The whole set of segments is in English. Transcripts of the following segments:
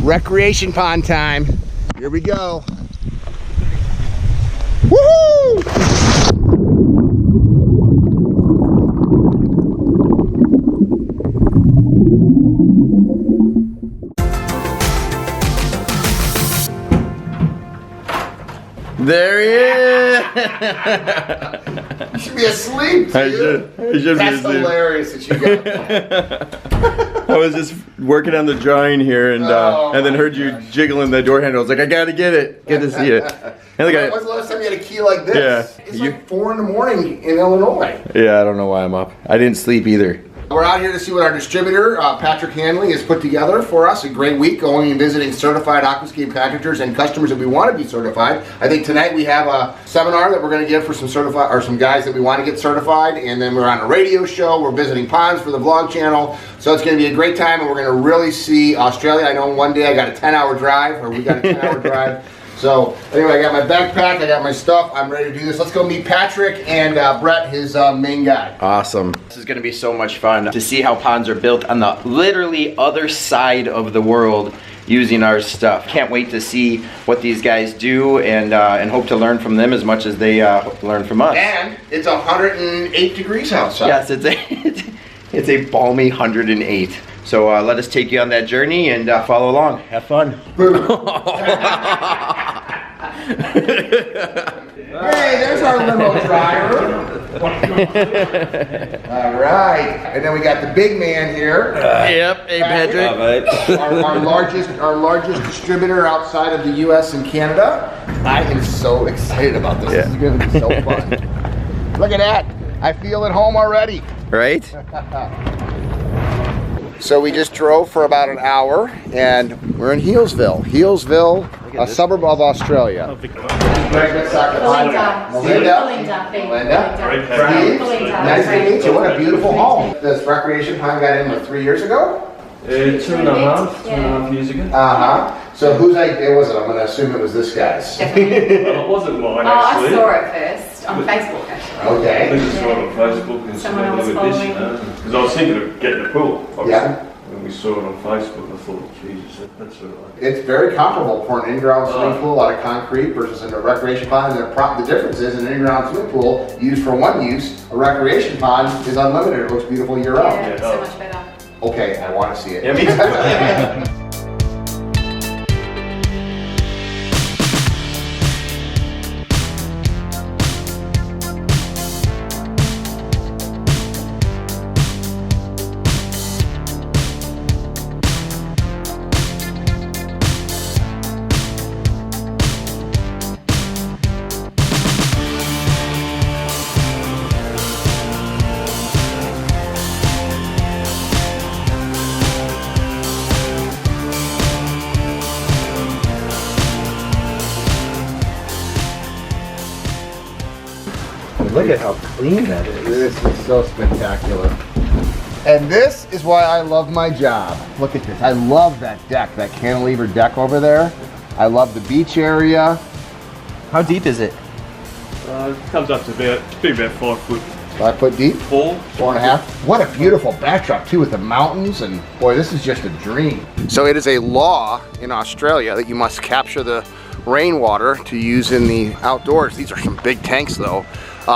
Recreation pond time. Here we go. Woohoo! There he is! You should be asleep, dude. I should That's be asleep. hilarious that you got that. I was just working on the drawing here and then heard you jiggling the door handle. I was like, I gotta get it. Good to see it. And look at When's the last time you had a key like this? Yeah. It's like 4 in the morning in Illinois. Yeah, I don't know why I'm up. I didn't sleep either. We're out here to see what our distributor, Patrick Handley, has put together for us. A great week going and visiting certified aquascape packagers and customers that we want to be certified. I think tonight we have a seminar that we're going to give for some certified, or some guys that we want to get certified, and then we're on a radio show. We're visiting ponds for the vlog channel. So it's going to be a great time, and we're going to really see Australia. I know one day I got a 10-hour drive, or we got a 10-hour drive. So anyway, I got my backpack, I got my stuff, I'm ready to do this. Let's go meet Patrick and Brett, his main guy. Awesome. This is going to be so much fun to see how ponds are built on the literally other side of the world using our stuff. Can't wait to see what these guys do and hope to learn from them as much as they learn from us. And it's 108 degrees outside. Yes, it's a balmy 108. So let us take you on that journey and follow along. Have fun. Hey, there's our limo driver. All right, and then we got the big man here. Yep, hey Patrick. Our largest distributor outside of the U.S. and Canada. I am so excited about this. This is going to be so fun. Look at that. I feel at home already. Right? So we just drove for about an hour, and we're in Healesville. Healesville, a suburb of Australia. Melinda. Nice to meet you. What a beautiful home. This recreation pond got in, like, 3 years ago? 2.5 years ago. Uh-huh. So whose idea was it? I'm going to assume it was this guy's. Well, it wasn't mine, actually. I saw it first on Facebook, actually. Okay. I just saw it on Facebook and Someone said, else look at this, following. because I was thinking of getting a pool, obviously. Yeah. When we saw it on Facebook, I thought, Jesus, that's sort of like... It's very comparable for an in-ground swimming pool out of concrete versus a recreation pond. And the difference is an in-ground swimming pool used for one use, a recreation pond is unlimited. It looks beautiful year-round. Yeah, so much better. Okay, I want to see it. Yeah, me too. Look at how clean that is. This is so spectacular. And this is why I love my job. Look at this. I love that deck, that cantilever deck over there. I love the beach area. How deep is it? It comes up to about 5 foot. 5 foot deep? 4. 4.5. What a beautiful backdrop too with the mountains, and boy, this is just a dream. So it is a law in Australia that you must capture the rainwater to use in the outdoors. These are some big tanks though,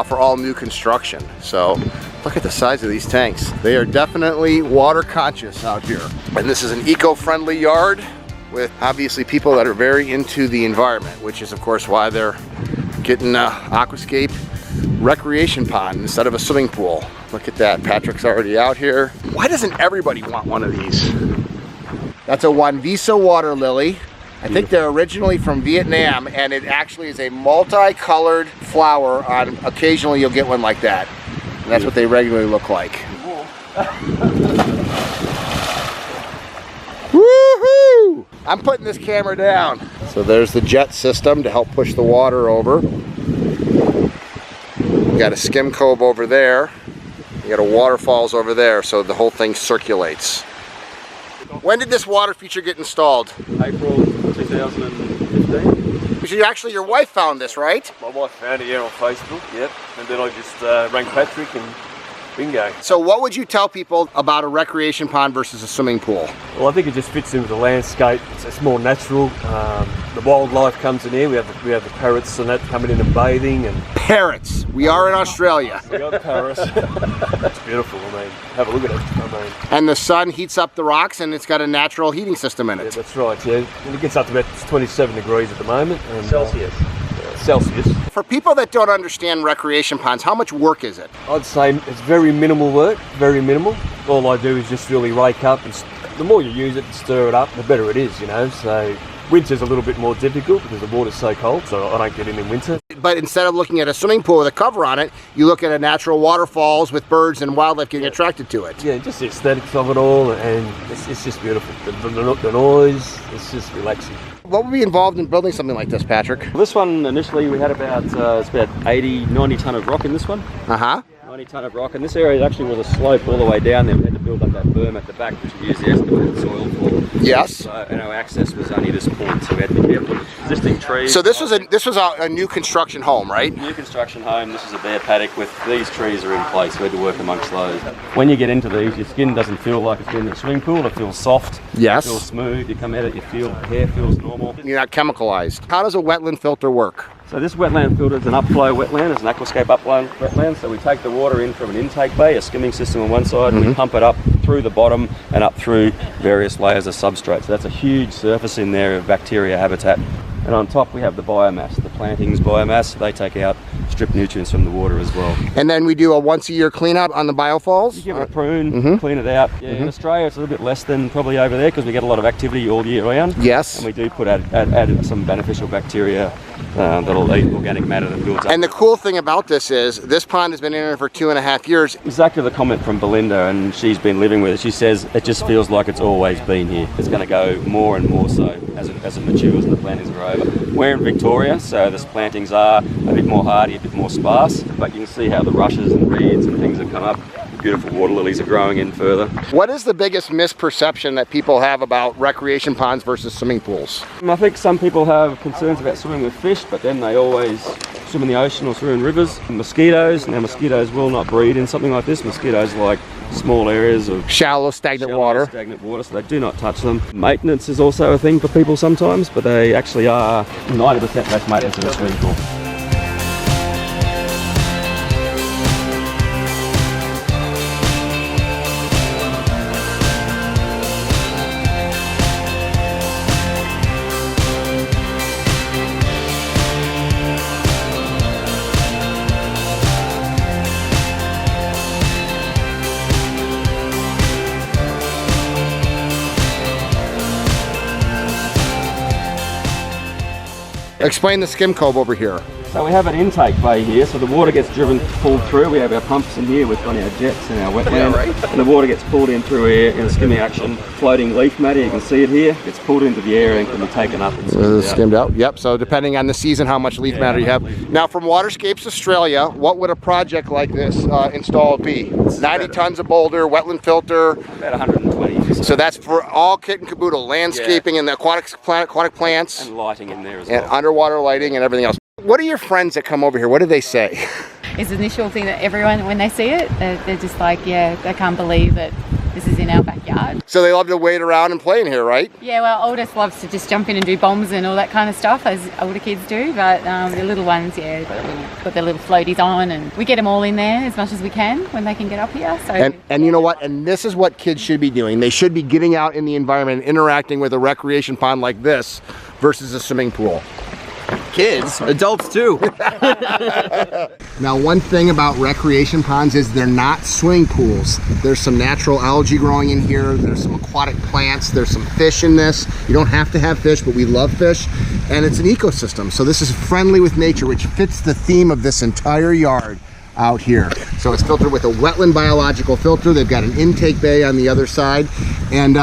for all new construction. So look at the size of these tanks. They are definitely water conscious out here. And this is an eco-friendly yard with obviously people that are very into the environment, which is of course why they're getting an aquascape recreation pond instead of a swimming pool. Look at that, Patrick's already out here. Why doesn't everybody want one of these? That's a Wanvisa water lily. I think they're originally from Vietnam, and it actually is a multicolored flower. On occasionally you'll get one like that. And that's what they regularly look like. Woohoo! I'm putting this camera down. So there's the jet system to help push the water over. You got a skim cove over there. You got a waterfalls over there, so the whole thing circulates. When did this water feature get installed? April 2015. Actually, your wife found this, right? My wife found it, yeah, on Facebook, yep. And then I just rang Patrick and Bingo. So what would you tell people about a recreation pond versus a swimming pool? Well, I think it just fits in with the landscape. It's more natural. The wildlife comes in here. We have the parrots and that coming in and bathing. And Parrots. We are in Australia. we got parrots. It's beautiful. I mean, have a look at it. I mean, And the sun heats up the rocks, and it's got a natural heating system in yeah, it. that's right. Yeah, and it gets up to about 27 degrees at the moment. And, Celsius. Celsius. For people that don't understand recreation ponds, how much work is it? I'd say it's very minimal work. Very minimal. All I do is just really rake up, and the more you use it and stir it up, the better it is. You know. So winter's a little bit more difficult because the water's so cold. So I don't get in winter. But instead of looking at a swimming pool with a cover on it, you look at a natural waterfalls with birds and wildlife getting attracted to it. Yeah, just the aesthetics of it all, and it's just beautiful. The noise, it's just relaxing. What would be involved in building something like this, Patrick? Well, this one initially we had about it's about 90 ton of rock in this one. 90 ton of rock, and this area actually was a slope all the way down there. We had to build up that berm at the back, which we used the excavated soil for. Yes. And our access was only this point, so we had to be careful with existing trees. So this was a new construction home, right? New construction home. This is a bare paddock with these trees are in place. We had to work amongst those. When you get into these, your skin doesn't feel like it's been in a swimming pool. It feels soft. Yes. It feels smooth. You come at it, hair feels normal. You're not chemicalized. How does a wetland filter work? So this wetland filter is an upflow wetland, it's an aquascape upflow wetland. So we take the water in from an intake bay, a skimming system on one side, and we pump it up through the bottom and up through various layers of substrate. So that's a huge surface in there of bacteria habitat. And on top we have the biomass, the plantings biomass. They take out strip nutrients from the water as well. And then we do a once-a-year cleanup on the biofalls? You give it a prune, clean it out. Yeah, in Australia it's a little bit less than probably over there because we get a lot of activity all year round. Yes. And we do put add some beneficial bacteria that'll eat organic matter that builds up. And the cool thing about this is this pond has been in there for 2.5 years. Exactly the comment from Belinda, and she's been living with it. She says it just feels like it's always been here. It's going to go more and more so as it matures and the plantings grow over. We're in Victoria, so the plantings are a bit more hardy, a bit more sparse, but you can see how the rushes and reeds and things have come up. Beautiful water lilies are growing in further. What is the biggest misperception that people have about recreation ponds versus swimming pools? I think some people have concerns about swimming with fish, but then they always swim in the ocean or swim in rivers. Mosquitoes, now mosquitoes will not breed in something like this. Mosquitoes like small areas of Shallow, stagnant water, so they do not touch them. Maintenance is also a thing for people sometimes, but they actually are 90% less maintenance than a swimming pool. Explain the skim cove over here. So we have an intake bay here, so the water gets pulled through. We have our pumps in here, we've got our jets and our wetland, and the water gets pulled in through here in a skimming action. Floating leaf matter, you can see it here, gets pulled into the air and can be taken up and Skimmed out. Yep, so depending on the season, how much leaf matter you have. Now from Waterscapes Australia, what would a project like this installed be? 90 tons of boulder, wetland filter. About 120. So that's for all kit and caboodle, landscaping and the aquatic plants. And lighting in there as And well. underwater lighting and everything else. What are your friends that come over here? What do they say? It's the initial thing that everyone, when they see it, they're just like, yeah, they can't believe that this is in our backyard. So they love to wade around and play in here, right? Yeah, well, oldest loves to just jump in and do bombs and all that kind of stuff, as older kids do, but the little ones, yeah, put their little floaties on, and we get them all in there as much as we can when they can get up here. So. And you know what? And this is what kids should be doing. They should be getting out in the environment and interacting with a recreation pond like this versus a swimming pool. Kids, adults too. Now, one thing about recreation ponds is they're not swimming pools. There's some natural algae growing in here. There's some aquatic plants. There's some fish in this. You don't have to have fish, but we love fish. And it's an ecosystem. So this is friendly with nature, which fits the theme of this entire yard out here. So it's filtered with a wetland biological filter. They've got an intake bay on the other side. And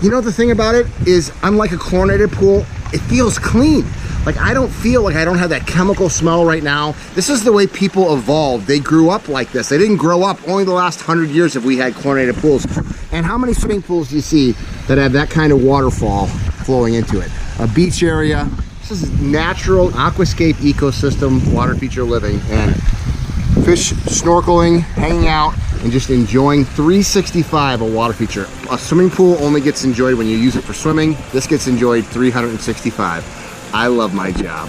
you know, the thing about it is, unlike a chlorinated pool, it feels clean. Like, I don't feel like I don't have that chemical smell right now. This is the way people evolved. They grew up like this. They didn't grow up, only the last 100 years have we had chlorinated pools. And how many swimming pools do you see that have that kind of waterfall flowing into it? A beach area. This is natural aquascape ecosystem, water feature living. And fish snorkeling, hanging out. and just enjoying 365 a water feature. A swimming pool only gets enjoyed when you use it for swimming. This gets enjoyed 365. I love my job.